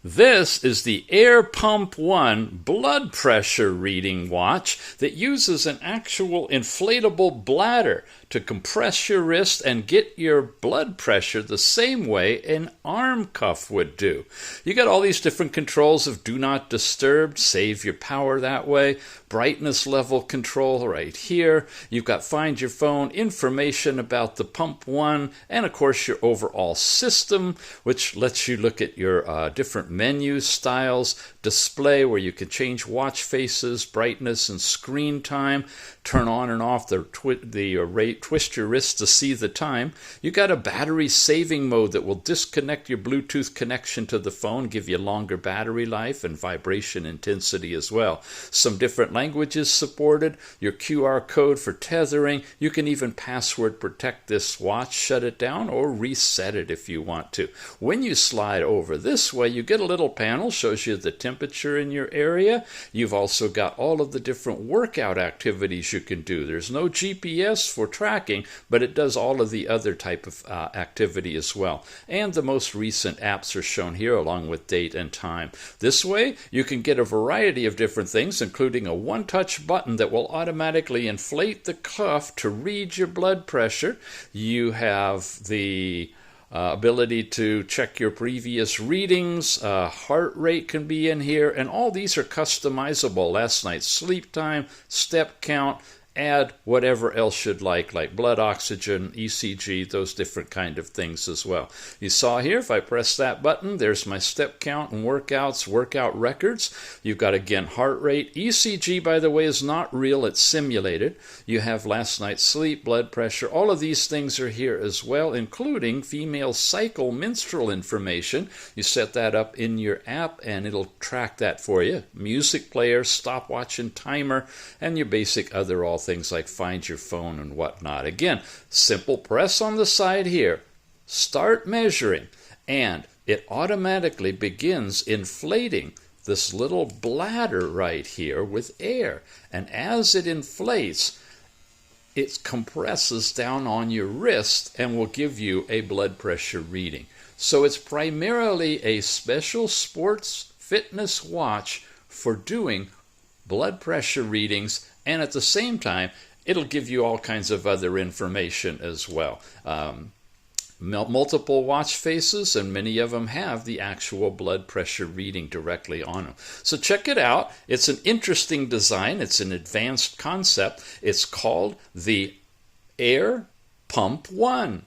This is the Air Pump1 blood pressure reading watch that uses an actual inflatable bladder to compress your wrist and get your blood pressure the same way an arm cuff would do. You got all these different controls of do not disturb, save your power that way, brightness level control right here. You've got find your phone, information about the Pump 1, and of course your overall system, which lets you look at your different menu styles, display where you can change watch faces, brightness, and screen time, turn on and off the rate, twist your wrist to see the time. You got a battery saving mode that will disconnect your Bluetooth connection to the phone, give you longer battery life and vibration intensity as well. Some different languages supported, your QR code for tethering. You can even password protect this watch, shut it down, or reset it if you want to. When you slide over this way, you get a little panel, shows you the temperature in your area. You've also got all of the different workout activities you can do. There's no GPS for tracking, but it does all of the other type of activity as well. And the most recent apps are shown here along with date and time. This way, you can get a variety of different things, including a one-touch button that will automatically inflate the cuff to read your blood pressure. You have the ability to check your previous readings, heart rate can be in here, and all these are customizable. Last night's sleep time, step count, add whatever else you'd like blood oxygen, ECG, those different kind of things as well. You saw here, if I press that button, there's my step count and workouts, workout records. You've got, again, heart rate. ECG, by the way, is not real, it's simulated. You have last night's sleep, blood pressure. All of these things are here as well, including female cycle menstrual information. You set that up in your app, and it'll track that for you. Music player, stopwatch and timer, and your basic other all things like find your phone and whatnot. Again, simple press on the side here, start measuring, and it automatically begins inflating this little bladder right here with air. And as it inflates, it compresses down on your wrist and will give you a blood pressure reading. So it's primarily a special sports fitness watch for doing blood pressure readings, and at the same time, it'll give you all kinds of other information as well. Multiple watch faces, and many of them have the actual blood pressure reading directly on them. So check it out. It's an interesting design. It's an advanced concept. It's called the Air Pump 1.